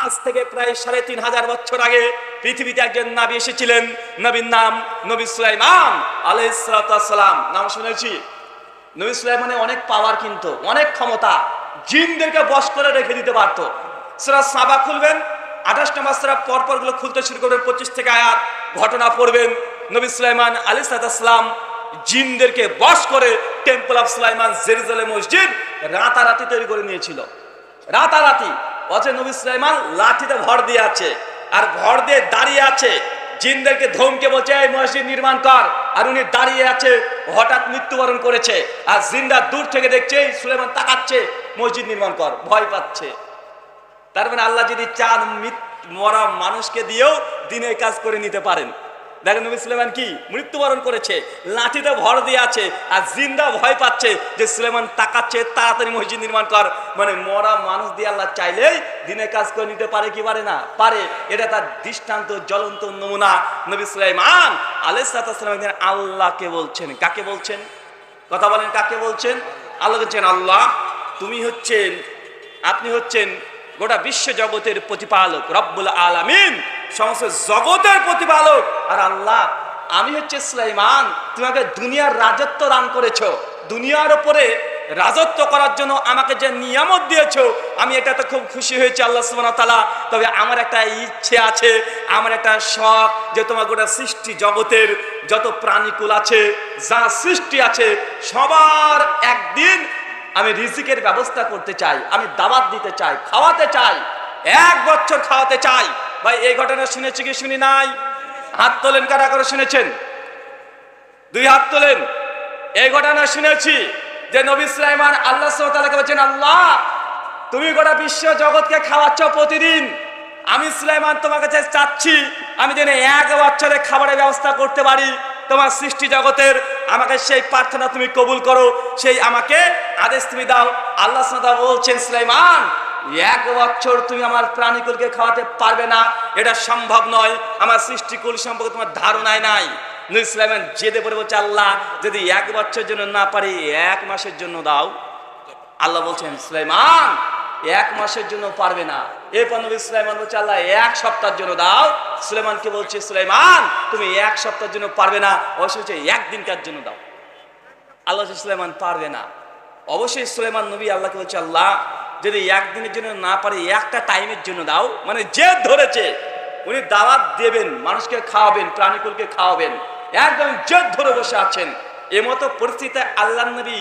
আজ থেকে প্রায় ৩৫০০ বছর আগে পৃথিবীতে একজন নবী এসেছিলেন। নবীর নাম নবী সুলাইমান আলাইহিস সালাতু ওয়াস সালাম। নাম শুনেছি? নবী সুলাইমানের অনেক পাওয়ার, কিন্তু অনেক ক্ষমতা, জিনদেরকে বশ করে রেখে দিতে পারতো। সূরা সাবা খুলবেন, ২৮ নম্বর সূরা পরপর গুলো খুলতে শুরু করবেন, ২৫ থেকে আয়াত ঘটনা পড়বেন। নবী সুলাইমান আলাইহিস সালাতু ওয়াস সালাম জিনদেরকে বশ করে টেম্পল অফ সুলাইমান জেরুজালেম মসজিদ রাতারাতি তৈরি করে নিয়েছিল। রাতারাতি। অথচ নবী সুলাইমান লাঠিতে ভর দিয়ে আছে, আর ভর দিয়ে দাঁড়িয়ে আছে, জিনদেরকে ধমকে বলছে এই মসজিদ নির্মাণ কর, আর উনি দাঁড়িয়ে আছে, হঠাৎ মৃত্যুবরণ করেছে। আর জিনরা দূর থেকে দেখছে সুলাইমান তাকাচ্ছে, মসজিদ নির্মাণ কর, ভয় পাচ্ছে। তার মানে আল্লাহ যদি চান মরা মানুষকে দিয়েও দিনের কাজ করে নিতে পারেন। দেখেন নবী সুলাইমান কি মৃত্যুবরণ করেছে, লাঠিতে ভর দিয়ে আছে, আর জিনরা ভয় পাচ্ছে যে সুলাইমান তাকাচ্ছে, তাড়াতাড়ি মসজিদ নির্মাণ কর। মানে মরা মানুষ দিয়ে আল্লাহ চাইলেই দিনের কাজ করে নিতে পারে কি পারে না? পারে। এটা তার দৃষ্টান্ত, জ্বলন্ত নমুনা। নবী সুলাইমান আলাইহিস সালাম একদিন আল্লাহকে বলছেন, কাকে বলছেন? কথা বলেন, কাকে বলছেন? আল্লাহ বলছেন, আল্লাহ তুমি হচ্ছেন, আপনি হচ্ছেন গোটা বিশ্ব জগতের প্রতিপালক, রব্বুল আলামিন, সমস্ত জগতের প্রতিপালক। আর আল্লাহ আমি হচ্ছে সুলাইমান, তোমাকে দুনিয়ার রাজত্ব দান করেছো, দুনিয়ার উপরে রাজত্ব করার জন্য আমাকে যে নিয়ামত দিয়েছো, আমি এটাতে খুব খুশি হয়েছি আল্লাহ সুবহানাহু ওয়া তাআলা। তবে আমার একটা ইচ্ছে আছে, আমার একটা শখ, যে তোমার গোটা সৃষ্টি জগতের যত প্রাণীকুল আছে, যা সৃষ্টি আছে, সবার একদিন আমি রিজিকের ব্যবস্থা করতে চাই, আমি দাওয়াত দিতে চাই, খাওয়াতে চাই, ১ বছর খাওয়াতে চাই। ভাই এই ঘটনা শুনেছি কি শুনি নাই? হাত তোলেন, কারা করে শুনেছেন? 2 হাত তোলেন। এই ঘটনা শুনেছি যে নবী সুলাইমান আল্লাহ সুবহানাহু ওয়া তাআলাকে বলেন, আল্লাহ তুমি গোটা বিশ্ব জগৎকে খাওয়াচ্ছ প্রতিদিন, আমি সুলাইমান তোমার কাছে চাচ্ছি আমি যেন 1 বছরে খাবারের ব্যবস্থা করতে পারি তোমার সৃষ্টি জগতের। আমাকে সেই প্রার্থনা তুমি কবুল করো, সেই আমাকে আদেশ তুমি দাও। আল্লাহ সুবহানাহু ওয়া তাআলা বলছেন, সুলাইমান 1 বছর তুমি আমার প্রাণীকুলকে খাওয়াতে পারবে না, এটা সম্ভব নয়, আমার সৃষ্টিকুল সম্পর্কে তোমার ধারণাই নাই। নবী সুলাইমান জেদে পড়ে বলছে, আল্লাহ যদি 1 বছরের জন্য না পারি 1 মাসের জন্য দাও। আল্লাহ বলছেন, সুলাইমান 1 মাসের জন্য পারবে না। এরপর নবী সুলাইমান বলছে, আল্লাহ 1 সপ্তাহের জন্য দাও। সুলাইমানকে বলছে, সুলাইমান তুমি 1 সপ্তাহের জন্য পারবে না, অবশ্যই 1 দিনকার জন্য দাও। আল্লাহ সুলাইমান পারবে না। অবশ্যই সুলাইমান নবী আল্লাহকে বলছে, আল্লাহ যদি 1 দিনের জন্য না পারে 1টা টাইমের জন্য দাও। মানে জেদ ধরেছে, উনি দাওয়াত দেবেন, মানুষকে খাওয়াবেন, প্রাণীকুলকে খাওয়াবেন, একদম জেদ ধরে বসে আছেন। এমতো পরিস্থিতিতে আল্লাহ নবী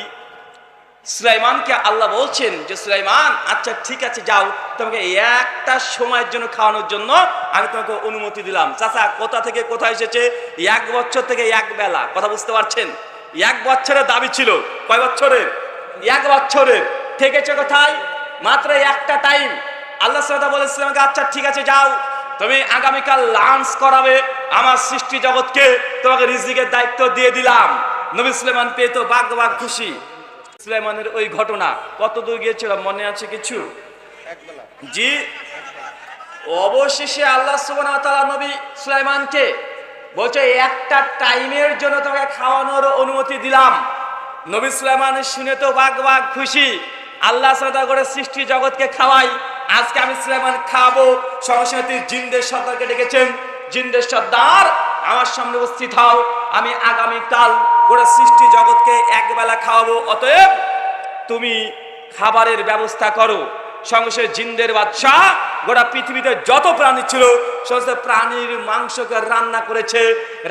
সুলাইমানকে আল্লাহ বলছেন যে, সুলাইমান আচ্ছা ঠিক আছে যাও, তোমাকে 1টা সময়ের জন্য খাওয়ানোর জন্য আমি তোমাকে অনুমতি দিলাম। চাচা কোথা থেকে কোথায় এসেছে? 1 বছর থেকে 1 বেলা। কথা বুঝতে পারছেন? 1 বছরের দাবি ছিল। কয় বছরের? 1 বছরের। থেকেছে কোথায়? মাত্র 1টা টাইম। আল্লাহ সুবহানাহু ওয়া তাআলা বলেছিলেন, আচ্ছা ঠিক আছে যাও, তুমি আগামীকাল লাঞ্চ করাবে আমার সৃষ্টি জগৎকে, তোমাকে রিজিকের দায়িত্ব দিয়ে দিলাম। নবী সুলাইমান পেয়ে তো বাগ বাগ খুশি। সুলাইমানের ওই ঘটনা কত দূর গিয়েছিল মনে আছে কিছু? জি। অবশেষে আল্লাহ সুবহানাহু ওয়া তাআলা নবী সুলাইমানকে বলছে, 1টা টাইমের জন্য তোমাকে খাওয়ানোর অনুমতি দিলাম। নবী সুলাইমান শুনে তো বাগ বাগ খুশি। আল্লাহ সুবহানাহু ওয়া তাআলা করে সৃষ্টি জগৎকে খাওয়াই, আজকে আমি সুলাইমান খাবো। সরাসরি জিনদের সর্দারকে ডেকেছেন, জিনদের সর্দার আমার সামনে উপস্থিত হও, আমি আগামীকাল গোটা সৃষ্টি জগৎকে 1 বেলা খাওয়াবো, অতএব তুমি খাবারের ব্যবস্থা করো। সঙ্গে সঙ্গে জিনদের বাদশাহ গোটা পৃথিবীতে যত প্রাণী ছিল সমস্ত প্রাণীর মাংসকে রান্না করেছে।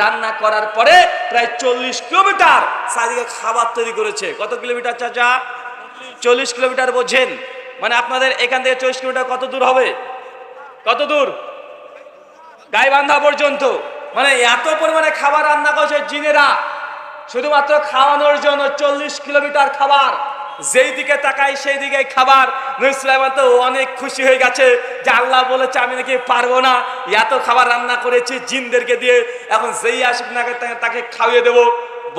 রান্না করার পরে প্রায় 40 কিলোমিটার চারিদিকে খাবার তৈরি করেছে। কত কিলোমিটার চাচা? 40 কিলোমিটার। বোঝেন মানে আপনাদের এখান থেকে 40 কিলোমিটার কত দূর হবে? কত দূর? গাইবান্ধা পর্যন্ত। মানে এত পরিমাণে খাবার রান্না করেছে জিনেরা, শুধুমাত্র খাওয়ানোর জন্য 40 কিলোমিটার খাবার। যেই দিকে তাকাই সেই দিকে খাবার। নবী সুলাইমান তো অনেক খুশি হয়ে গেছে যে আল্লাহ বলেছে আমি নাকি পারবো না, এত খাবার রান্না করেছি জিনদেরকে দিয়ে, এখন যেই আসুক না তাকে খাইয়ে দেবো।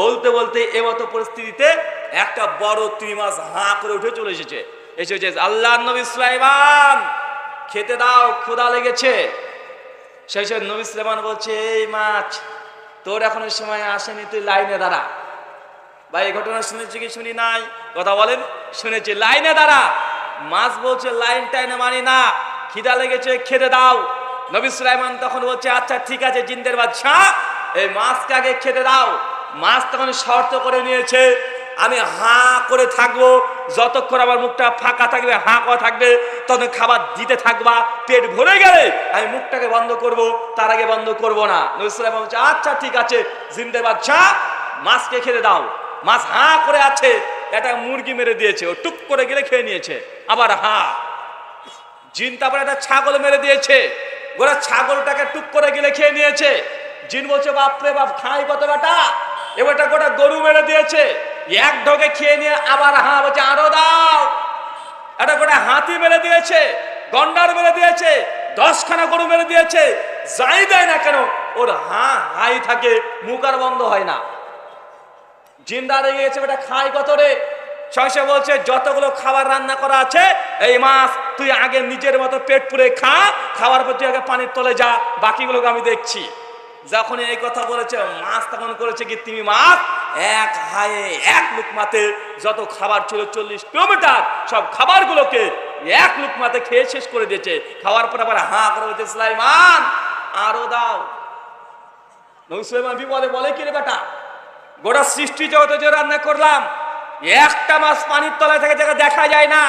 বলতে বলতে এমতো পরিস্থিতিতে একটা বড় 3 মাছ হাঁ করে উঠে চলে এসেছে। আল্লাহ নবী সুলাইমান খেতে দাও, ক্ষুধা লেগেছে। সেই সব নবী সুলাইমান বলছে, এই মাছ তোর এখনো সময় আসেনি, তুই লাইনে দাঁড়া। ভাই এই ঘটনা শুনেছি কি শুনি নাই? কথা বলেন। শুনেছি। লাইনে দাঁড়া। মাছ বলছে লাইন টাইনে মানি না, খিদা লেগেছে, খেতে দাও। নবী সুলাইমান তখন বলছে আচ্ছা ঠিক আছে জিন্দের বাদশাহ, এই মাছকে আগে খেতে দাও। মাছ তখন শর্ত করে নিয়েছে, আমি হাঁ করে থাকবো, যতক্ষণ আমার মুখটা ফাঁকা থাকবে, হাঁ করা থাকবে, তখন খাবার দিতে থাকবা। পেট ভরে গেলে আমি মুখটাকে বন্ধ করব, তার আগে বন্ধ করব না। নবী সুলাইমান বলছে আচ্ছা ঠিক আছে জিন্দের বাদশাহ, মাছকে খেতে দাও। মাছ হাঁ করে আছে, একটা মুরগি মেরে দিয়েছে, ও টুক করে গেলে খেয়ে নিয়েছে, আবার হাঁ। জিন তারপরে একটা ছাগল মেরে দিয়েছে, ওরা ছাগলটাকে টুক করে গেলে খেয়ে নিয়েছে। জিন বলছে বাপরে বাপ, খাই কত বেটা, এবারটা গোটা গরু মেরে দিয়েছে, এক ঢোকে খেয়ে নিয়ে আবার হাঁ বলছে আরো দাও। এটা গোটা হাতি মেরে দিয়েছে, গন্ডার মেরে দিয়েছে, 10খানা গরু মেরে দিয়েছে। যাই দেয় না কেন ওর হাঁ হাই থাকে, মুখ আর বন্ধ হয় না। জিন্দা রেগে গেছে, বেটা খাই কত রে। সঙ্গে বলছে যতগুলো খাবার রান্না করা আছে, এই মাছ তুই আগে নিজের মতো পেট পুরে খা, খাওয়ার পর তুই আগে পানির তলে যা, বাকিগুলোকে আমি দেখছি। যখন এই কথা বলেছে, মাছ তখন করেছে কি, তুমি মাছ এক হায়ে এক লুকমাতে যত খাবার ছিল 40 কিলোমিটার, সব খাবারগুলোকে এক লুকমাতে খেয়ে শেষ করে দিয়েছে। খাওয়ার পর আবার হাঁ করে বলছে সুলাইমান আরো দাও। নবী সুলাইমান বলে কি রে বেটা, গোটা সৃষ্টি জগতে যে রান্না করলাম, একটা মাছ পানির তলায় থেকে যেটা দেখা যায় না,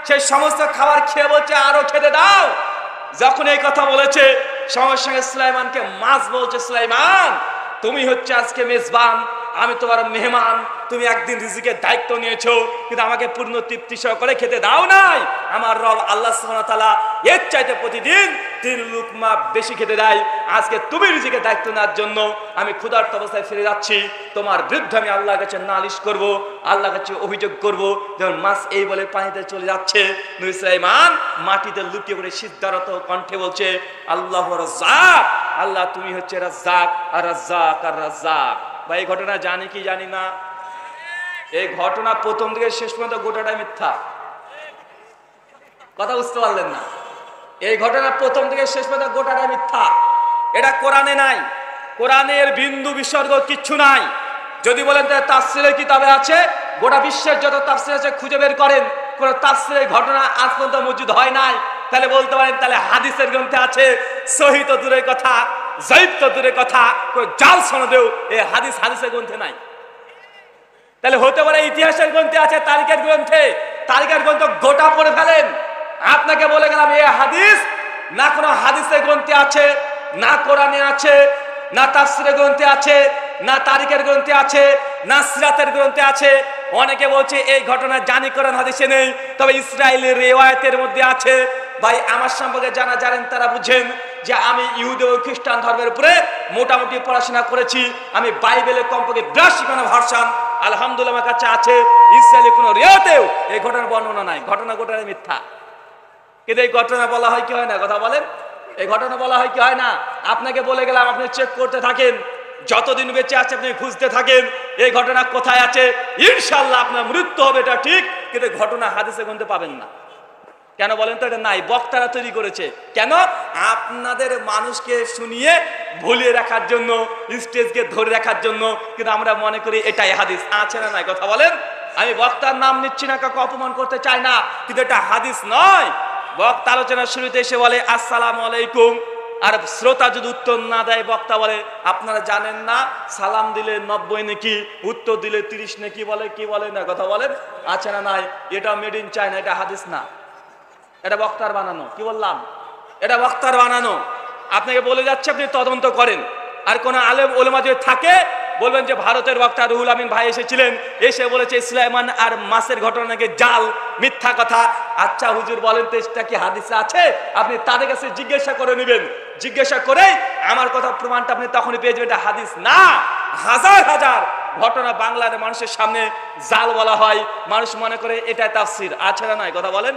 সেই সমস্ত খাবার খেয়ে বলছে আরো খেতে দাও। যখন এই কথা বলেছে, সঙ্গে সঙ্গে সুলাইমানকে মাছ বলছে সুলাইমান তুমি হচ্ছে আজকে মেজবান, আমি তোমার মেহমান, তুমি একদিন রিজিকের দায়িত্ব নিয়েছো, কিন্তু আমাকে পূর্ণ তৃপ্তি সহকারে খেতে দাও নাই। আমার রব আল্লাহ সুবহানাহু ওয়া তাআলা এর চাইতে প্রতিদিন 3 লুকমা বেশি খেতে দেয়। আজকে তুমি রিজিকের দায়িত্ব নেওয়ার জন্য আমি ক্ষুধার্ত অবস্থায় ফিরে যাচ্ছি, তোমার বিরুদ্ধে আমি আল্লাহর কাছে নালিশ করব, আল্লাহর কাছে অভিযোগ করব। যখন মাছ এই বলে পানিতে চলে যাচ্ছে, নবী সুলাইমান মাটিতে লুটিয়ে পড়ে সিজদারত কণ্ঠে বলছে আল্লাহু রাজ্জাক, আল্লাহ তুমি হচ্ছে রাজ্জাক আর রাজ্জাক আর রাজ্জাক। ভাই এই ঘটনা জানি কি জানি না, এই ঘটনা প্রথম থেকে শেষ পর্যন্ত গোটাটা মিথ্যা। কথা বুঝতে পারলেন না? এই ঘটনা প্রথম থেকে শেষ পর্যন্ত গোটাটা মিথ্যা। এটা কোরআনে নাই, কোরআনের বিন্দু বিসর্গ কিচ্ছু নাই। যদি বলেন তাফসীরের কিতাবে আছে, গোটা বিশ্বের যত তাফসীর আছে খুঁজে বের করেন, কোন তাফসীরের ঘটনা আজ পর্যন্ত মজুদ হয় নাই। তাহলে বলতে পারেন তাহলে হাদিসের গ্রন্থে আছে, সহিহ তো দূরের কথা, যায়েব তো দূরের কথা, কোন জাল সনদেও এই হাদিসের গ্রন্থে নাই। তাহলে হতে পারে ইতিহাসের গ্রন্থে আছে, তারিখের গ্রন্থে, তারিখের গ্রন্থ গোটা পড়ে ফেলেন। আপনাকে বলে গেলাম এই হাদিস না কোনো হাদিসের গ্রন্থে আছে, না কোরআনে আছে, না তাফসীরের গ্রন্থে আছে, না তারিখের গ্রন্থে আছে, না সিরাতের গ্রন্থে আছে। অনেকে বলছে এই ঘটনা জানি কোরআন হাদিসে নেই, তবে ইসরায়েলের রিওয়ায়াতের মধ্যে আছে। ভাই আমার সম্পর্কে যারা জানেন তারা বুঝেন যে আমি ইহুদি ও খ্রিস্টান ধর্মের উপরে মোটামুটি পড়াশোনা করেছি। আমি বাইবেলের কমপক্ষে 82 ভার্সন আলহামদুলিল্লাহ আমার কাছে আছে। ইসরায়েলি কোনো রিওয়ায়াতেও এই ঘটনার বর্ণনা নাই। ঘটনা মিথ্যা। কিন্তু এই ঘটনা বলা হয় কি হয় না? কথা বলেন, এই ঘটনা বলা হয় কি হয় না? আপনাকে বলে গেলাম, আপনি চেক করতে থাকেন, যতদিন বেঁচে আছে আপনি খুঁজতে থাকেন এই ঘটনা কোথায় আছে। ইনশাআল্লাহ আপনার মৃত্যু হবে, এটা ঠিক, কিন্তু ঘটনা হাদিসে গ্রন্থে পাবেন না। কেন বলেন তো? এটা নাই, বক্তারা তৈরি করেছে। কেন? আপনাদের মানুষকে শুনিয়ে ভুলিয়ে রাখার জন্য, স্টেজকে ধরে রাখার জন্য। কিন্তু আমরা মনে করি এটাই হাদিস। আছে না নাই? কথা বলেন। আমি বক্তার নাম নিচ্ছি না, কাউকে অপমান করতে চাই না, কিন্তু এটা হাদিস নয়। বক্তা আলোচনার শুরুতে এসে বলে আসসালামু আলাইকুম, আর শ্রোতা যদি উত্তর না দেয় বক্তা বলে আপনারা জানেন না সালাম দিলে 90 নাকি, উত্তর দিলে 30 নাকি বলে। কি বলে না? কথা বলেন। আছে না নাই? এটা মেড ইন চায়না, এটা হাদিস না, এটা বক্তার বানানো। কি বললাম? এটা বক্তার বানানো। আপনাকে বলে যাচ্ছে, আপনি তদন্ত করেন। আর কোন আলেম ওলামা যদি থাকে বলবেন যে ভারতের বক্তা রুহুল আমিন ভাই এসেছিলেন, এসে বলেছে সুলাইমান আর মাছের ঘটনা নাকি জাল, মিথ্যা কথা। আচ্ছা হুজুর বলেন তো এটা কি হাদিসে আছে? আপনি তাদের কাছে জিজ্ঞাসা করে নেবেন। জিজ্ঞাসা করে আমার কথা প্রমাণটা আপনি তখনই পেয়ে যাবেন এটা হাদিস না। হাজার হাজার ঘটনা বাংলার মানুষের সামনে জাল বলা হয়, মানুষ মনে করে এটা তাফসীর। আছে না নাই? কথা বলেন।